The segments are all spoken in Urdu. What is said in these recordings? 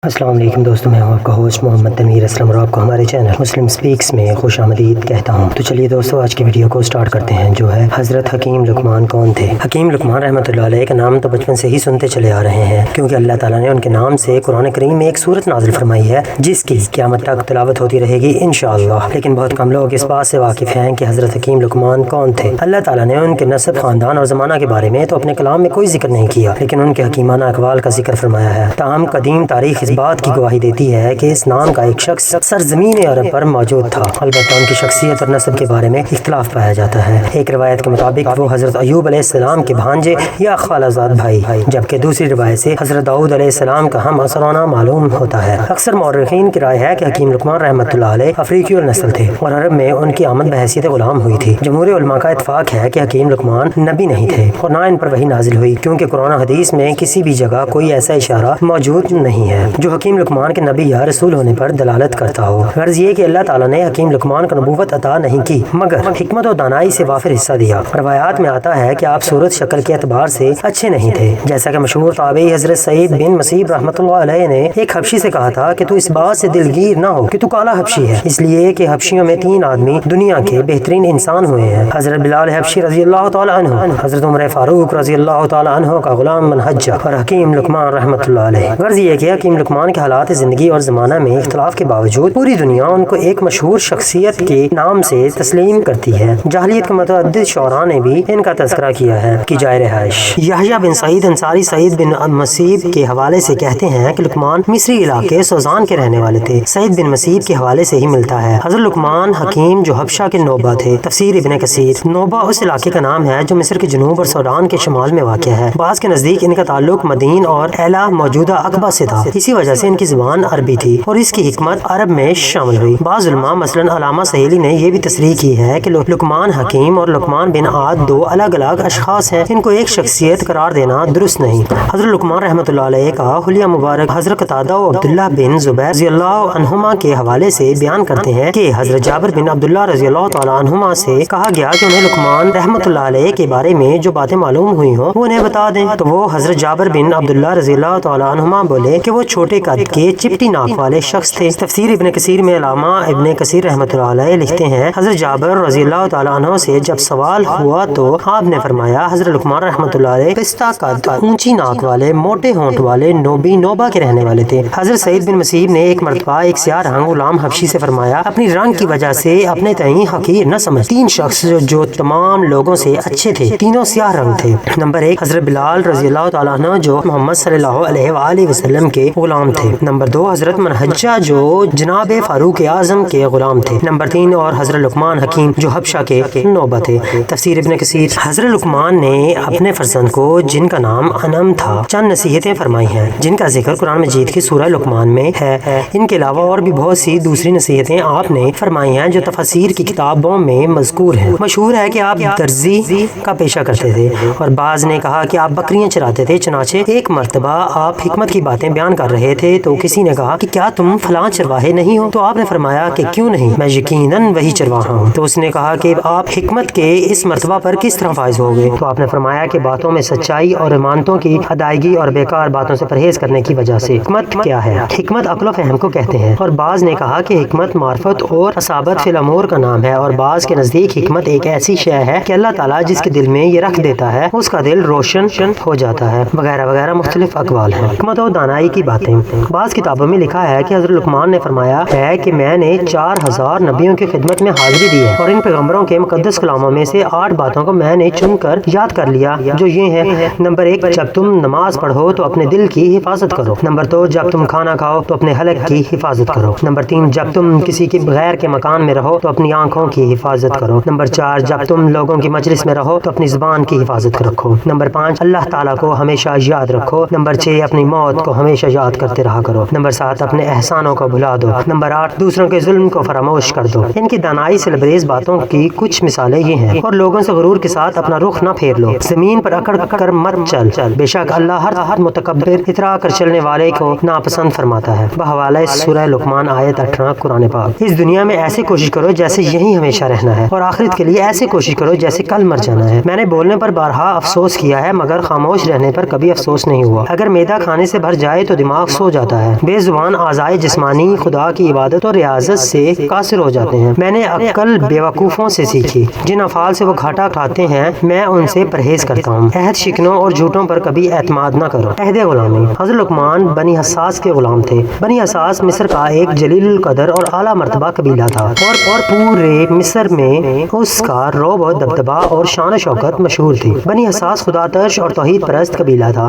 السلام علیکم دوستوں، میں ہوں آپ کا ہوسٹ محمد تنویر اسلم اور آپ کو ہمارے چینل مسلم سپیکس میں خوش آمدید کہتا ہوں۔ تو چلیے دوستوں، آج کی ویڈیو کو سٹارٹ کرتے ہیں، جو ہے حضرت حکیم لقمان کون تھے۔ حکیم لقمان رحمۃ اللہ علیہ کا نام تو بچپن سے ہی سنتے چلے آ رہے ہیں، کیونکہ اللہ تعالیٰ نے ان کے نام سے قرآن کریم میں ایک سورت نازل فرمائی ہے جس کی قیامت تک تلاوت ہوتی رہے گی انشاءاللہ۔ لیکن بہت کم لوگ اس بات سے واقف ہیں کہ حضرت حکیم لقمان کون تھے۔ اللہ تعالیٰ نے ان کے نسب، خاندان اور زمانہ کے بارے میں تو اپنے کلام میں کوئی ذکر نہیں کیا، لیکن ان کے حکیمانہ اقوال کا ذکر فرمایا ہے۔ تاہم قدیم تاریخ اس بات کی گواہی دیتی ہے کہ اس نام کا ایک شخص سرزمین عرب پر موجود تھا، البتہ ان کی شخصیت اور نسب کے بارے میں اختلاف پایا جاتا ہے۔ ایک روایت کے مطابق وہ حضرت ایوب علیہ السلام کے بھانجے یا خالہ زاد بھائی، جبکہ دوسری روایت سے حضرت داؤد علیہ السلام کا ہم عصر ہونا معلوم ہوتا ہے۔ اکثر مورخین کی رائے ہے کہ حکیم لقمان رحمۃ اللہ علیہ افریقی النسل تھے اور عرب میں ان کی آمد بحیثیت غلام ہوئی تھی۔ جمہور علماء کا اتفاق ہے کہ حکیم لقمان نبی نہیں تھے اور نہ ان پر وحی نازل ہوئی، کیونکہ قرآن و حدیث میں کسی بھی جگہ کوئی ایسا اشارہ موجود نہیں ہے جو حکیم لقمان کے نبی یا رسول ہونے پر دلالت کرتا ہو۔ غرض یہ کہ اللہ تعالیٰ نے حکیم لقمان کو نبوت عطا نہیں کی، مگر حکمت و دانائی سے وافر حصہ دیا۔ روایات میں آتا ہے کہ آپ صورت شکل کے اعتبار سے اچھے نہیں تھے، جیسا کہ مشہور تابعی حضرت سعید بن مسیب رحمۃ اللہ علیہ نے ایک حبشی سے کہا تھا کہ تو اس بات سے دلگیر نہ ہو کہ تو کالا حبشی ہے، اس لیے کہ حبشیوں میں 3 آدمی دنیا کے بہترین انسان ہوئے ہیں: حضرت بلال حبشی رضی اللہ تعالی عنہ، حضرت عمر فاروق رضی اللہ تعالی عنہ کا غلام من حجہ، اور حکیم لقمان رحمۃ اللہ علیہ۔ غرض یہ کہ حکیم لقمان کے حالات زندگی اور زمانہ میں اختلاف کے باوجود پوری دنیا ان کو ایک مشہور شخصیت کے نام سے تسلیم کرتی ہے۔ جاہلیت کے متعدد شعراء نے بھی ان کا تذکرہ کیا ہے کہ جائے رہائش۔ یحییٰ بن سعید انصاری سعید بن مسیب کے حوالے سے کہتے ہیں کہ لقمان مصری علاقے سوزان کے رہنے والے تھے۔ سعید بن مسیب کے حوالے سے ہی ملتا ہے۔ حضرت لقمان حکیم جو حبشہ کے نوبہ تھے۔ تفسیر ابن کثیر۔ نوبہ اس علاقے کا نام ہے جو مصر کے جنوب اور سوڈان کے شمال میں واقع ہے۔ بعض کے نزدیک ان کا تعلق مدین اور ایلا موجودہ عقبہ سے تھا، اسی وجہ سے ان کی زبان عربی تھی اور اس کی حکمت عرب میں شامل ہوئی۔ بعض علماء مثلاً علامہ سہیلی نے یہ بھی تصریح کی ہے کہ لقمان حکیم اور لقمان بن عاد 2 الگ الگ اشخاص ہیں، ان کو ایک شخصیت قرار دینا درست نہیں۔ حضرت لقمان رحمۃ اللہ علیہ کا حلیہ مبارک حضرت قتادہ و عبداللہ بن زبیر رضی اللہ عنہما کے حوالے سے بیان کرتے ہیں کہ حضرت جابر بن عبداللہ رضی اللہ تعالی عنہما سے کہا گیا کہ انہیں لقمان رحمۃ اللہ علیہ کے بارے میں جو باتیں معلوم ہوئی ہوں وہ انہیں بتا دیں، تو وہ حضرت جابر بن عبداللہ رضی اللہ تعالی عنہما بولے کہ وہ چھوٹے قد کے چپٹی ناک والے شخص تھے۔ تفسیر ابن کثیر میں علامہ ابن کثیر رحمۃ اللہ علیہ لکھتے ہیں، حضرت جابر رضی اللہ تعالیٰ عنہ سے جب سوال ہوا تو آپ نے فرمایا حضرت لقمان رحمۃ اللہ علیہ پستہ قد، اونچی ناک والے، موٹے ہونٹ والے، نوبہ کے رہنے والے تھے۔ حضرت سعید بن مسیب نے ایک مرتبہ ایک سیاہ رنگ غلام حبشی سے فرمایا، اپنی رنگ کی وجہ سے اپنے تئیں حقیر نہ سمجھ۔ 3 شخص جو تمام لوگوں سے اچھے تھے، تینوں سیاہ رنگ تھے۔ نمبر 1 حضرت بلال رضی اللہ تعالیٰ عنہ جو محمد صلی اللہ علیہ وآلہ وسلم کے غلام تھے۔ نمبر 2 حضرت من حجہ جو جناب فاروق اعظم کے غلام تھے۔ نمبر 3 اور حضرت لقمان حکیم جو حبشہ کے نوبہ تھے۔ تفسیر ابن کثیر۔ حضرت لقمان نے اپنے فرزند کو جن کا نام انم تھا چند نصیحتیں فرمائی ہیں، جن کا ذکر قرآن مجید کی سورہ لقمان میں ہے۔ ان کے علاوہ اور بھی بہت سی دوسری نصیحتیں آپ نے فرمائی ہیں جو تفاسیر کی کتابوں میں مذکور ہیں۔ مشہور ہے کہ آپ درزی کا پیشہ کرتے تھے اور بعض نے کہا کہ آپ بکریاں چراتے تھے۔ چنانچہ ایک مرتبہ آپ حکمت کی باتیں بیان کر رہے تھے تو کسی نے کہا کہ کیا تم فلاں چرواہے نہیں ہو؟ تو آپ نے فرمایا کہ کیوں نہیں، میں یقیناً وہی چرواہا ہوں۔ تو اس نے کہا کہ آپ حکمت کے اس مرتبہ پر کس طرح فائز ہوگے؟ تو آپ نے فرمایا کہ باتوں میں سچائی اور امانتوں کی ادائیگی اور بیکار باتوں سے پرہیز کرنے کی وجہ سے۔ حکمت کیا ہے؟ حکمت عقل و فہم کو کہتے ہیں، اور بعض نے کہا کہ حکمت معرفت اور اصابت فی الامور کا نام ہے، اور بعض کے نزدیک حکمت ایک ایسی شے ہے کہ اللہ تعالیٰ جس کے دل میں یہ رکھ دیتا ہے اس کا دل روشن ہو جاتا ہے، وغیرہ وغیرہ مختلف اقوال ہیں۔ حکمت و دانائی کی باتیں۔ بعض کتابوں میں لکھا ہے کہ حضرت لقمان نے فرمایا ہے کہ میں نے 4000 نبیوں کی خدمت میں حاضری دی ہے اور ان پیغمبروں کے مقدس کلاموں میں سے 8 باتوں کو میں نے چن کر یاد کر لیا، جو یہ ہیں: نمبر 1 جب تم نماز پڑھو تو اپنے دل کی حفاظت کرو۔ نمبر 2 جب تم کھانا کھاؤ تو اپنے حلق کی حفاظت کرو۔ نمبر 3 جب تم کسی کے غیر کے مکان میں رہو تو اپنی آنکھوں کی حفاظت کرو۔ نمبر 4 جب تم لوگوں کی مجلس میں رہو تو اپنی زبان کی حفاظت رکھو۔ نمبر 5 اللہ تعالیٰ کو ہمیشہ یاد رکھو۔ نمبر 6 اپنی موت کو ہمیشہ یاد کرتے رہا کرو۔ نمبر 7 اپنے احسانوں کو بھلا دو۔ نمبر 8 دوسروں کے ظلم کو فراموش کر دو۔ ان کی دانائی سے لبریز باتوں کی کچھ مثالیں یہ ہیں: اور لوگوں سے غرور کے ساتھ اپنا رخ نہ پھیر لو، زمین پر اکڑ کر مت چل، بے شک اللہ ہر متکبر اترا کر چلنے والے کو ناپسند فرماتا ہے۔ بحوالہ سورہ لقمان آیت 18 قرآن پاک۔ اس دنیا میں ایسے کوشش کرو جیسے یہیں ہمیشہ رہنا ہے، اور آخرت کے لیے ایسے کوشش کرو جیسے کل مر جانا ہے۔ میں نے بولنے پر بارہا افسوس کیا ہے، مگر خاموش رہنے پر کبھی افسوس نہیں ہوا۔ اگر معدہ کھانے سے بھر جائے تو دماغ دماغ سو جاتا ہے، بے زبان اعضائے جسمانی خدا کی عبادت اور ریاضت سے قاصر ہو جاتے ہیں۔ میں نے عقل بیوقوفوں سے سیکھی، جن افعال سے وہ گھاٹا کھاتے ہیں میں ان سے پرہیز کرتا ہوں۔ عہد شکنوں اور جھوٹوں پر کبھی اعتماد نہ کرو۔ عہد غلامی۔ حضرت لقمان بنی حساس کے غلام تھے۔ بنی حساس مصر کا ایک جلیل القدر اور اعلیٰ مرتبہ قبیلہ تھا اور پورے مصر میں اس کا رعب و دبدبہ اور شان و شوکت مشہور تھی۔ بنی حساس خدا ترش اور توحید پرست قبیلہ تھا۔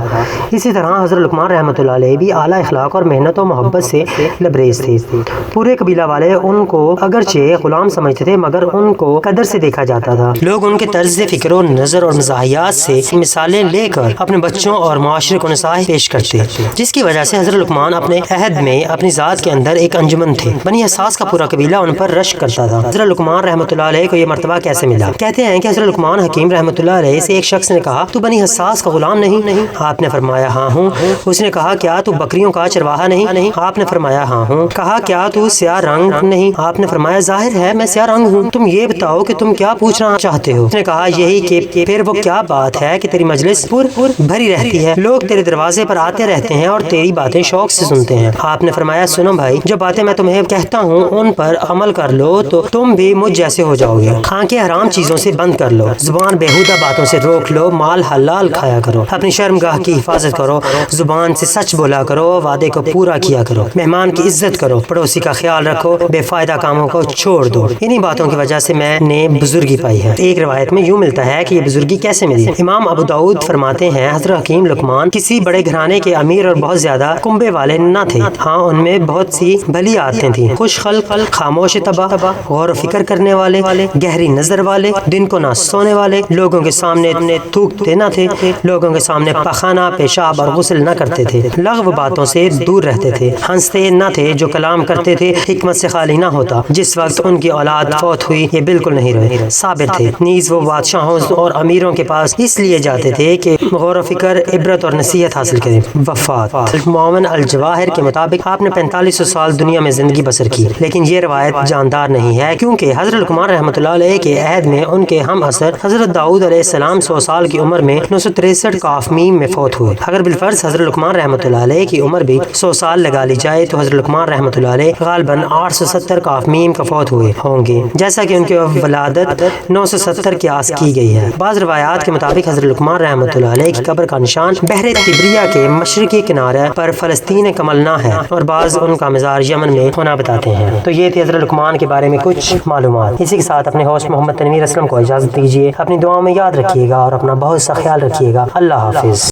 اسی طرح حضرت لقمان رحمۃ اللہ علیہ بھی اعلیٰ اخلاق اور محنت و محبت سے لبریز تھے۔ پورے قبیلہ والے ان کو اگرچہ غلام سمجھتے تھے مگر ان کو قدر سے دیکھا جاتا تھا۔ لوگ ان کے طرز فکر و نظر اور مزاحیات سے مثالیں لے کر اپنے بچوں اور معاشرے کو نصائح پیش کرتے، جس کی وجہ سے حضرت لقمان اپنے عہد میں اپنی ذات کے اندر ایک انجمن تھے۔ بنی حساس کا پورا قبیلہ ان پر رشک کرتا تھا۔ حضرت لقمان رحمۃ اللہ علیہ کو یہ مرتبہ کیسے ملا؟ کہتے ہیں کہ حضرت لقمان حکیم رحمۃ اللہ علیہ سے ایک شخص نے کہا، تو بنی حساس کا غلام نہیں؟ آپ نے فرمایا ہاں ہوں۔ اس نے کہا کیا تو بکریوں کا چرواہا نہیں؟ آپ نے فرمایا ہاں ہوں۔ کہا کیا تو سیاہ رنگ نہیں؟ آپ نے فرمایا ظاہر ہے میں سیاہ رنگ ہوں۔ تم یہ بتاؤ کہ تم کیا پوچھنا چاہتے ہو؟ اس نے کہا یہی کہ پھر وہ کیا بات ہے کہ تیری مجلس بھری رہتی ہے، لوگ تیرے دروازے پر آتے رہتے ہیں اور تیری باتیں شوق سے سنتے ہیں۔ آپ نے فرمایا سنو بھائی، جو باتیں میں تمہیں کہتا ہوں ان پر عمل کر لو تو تم بھی مجھ جیسے ہو جاؤ گے۔ آنکھیں حرام چیزوں سے بند کر لو، زبان بیہودہ باتوں سے روک لو، مال حلال کھایا کرو، اپنی شرمگاہ کی حفاظت کرو، زبان سے سچ بولا کرو، وعدے کو پورا کیا کرو، مہمان کی عزت کرو، پڑوسی کا خیال رکھو، بے فائدہ کاموں کو چھوڑ دو۔ انہی باتوں کی وجہ سے میں نے بزرگی پائی ہے۔ ایک روایت میں یوں ملتا ہے کہ یہ بزرگی کیسے ملی۔ امام ابو داؤد فرماتے ہیں حضرت حکیم لقمان کسی بڑے گھرانے کے امیر اور بہت زیادہ کنبے والے نہ تھے، ہاں ان میں بہت سی بھلی عادتیں تھیں۔ خوش خلق، خاموش طبع، غور و فکر کرنے والے، گہری نظر والے، دن کو نہ سونے والے، لوگوں کے سامنے تھوکتے نہ تھے، لوگوں کے سامنے پخانہ، پیشاب اور غسل نہ کرتے تھے، لغو باتوں سے دور رہتے تھے، ہنستے نہ تھے، جو کلام کرتے تھے حکمت سے خالی نہ ہوتا۔ جس وقت ان کی اولاد فوت ہوئی یہ بالکل نہیں رہے، صابر تھے۔ نیز وہ بادشاہوں اور امیروں کے پاس اس لیے جاتے تھے کہ غور و فکر، عبرت اور نصیحت حاصل کریں۔ وفات۔ معاون الجواہر کے مطابق آپ نے 4500 سال دنیا میں زندگی بسر کی، لیکن یہ روایت جاندار نہیں ہے کیونکہ حضرت لقمان رحمۃ اللہ علیہ کے عہد میں ان کے ہم عصر حضرت داؤد علیہ السلام 100 سال کی عمر میں 963 قاف میم میں فوت ہوئے۔ اگر بالفرض حضرت لقمان رحمۃ اللہ علیہ کی عمر بھی 100 سال لگا لی جائے تو حضرت لقمان رحمۃ اللہ علیہ غالباً 870 قاف میم کا فوت ہوئے ہوں گے، جیسا کہ ان کی ولادت 970 کے آس کی گئی ہے۔ بعض روایات کے مطابق حضرت لقمان رحمۃ اللہ علیہ کی قبر کا نشان بحر تبریہ کے مشرقی کنارے پر فلسطین کملنا ہے اور بعض ان کا مزار یمن میں ہونا بتاتے ہیں۔ تو یہ تھی حضرت لقمان کے بارے میں کچھ معلومات۔ اسی کے ساتھ اپنے ہوسٹ محمد تنویر اسلم کو اجازت دیجیے، اپنی دعاؤں میں یاد رکھیے گا اور اپنا بہت سا خیال رکھیے گا۔ اللہ حافظ۔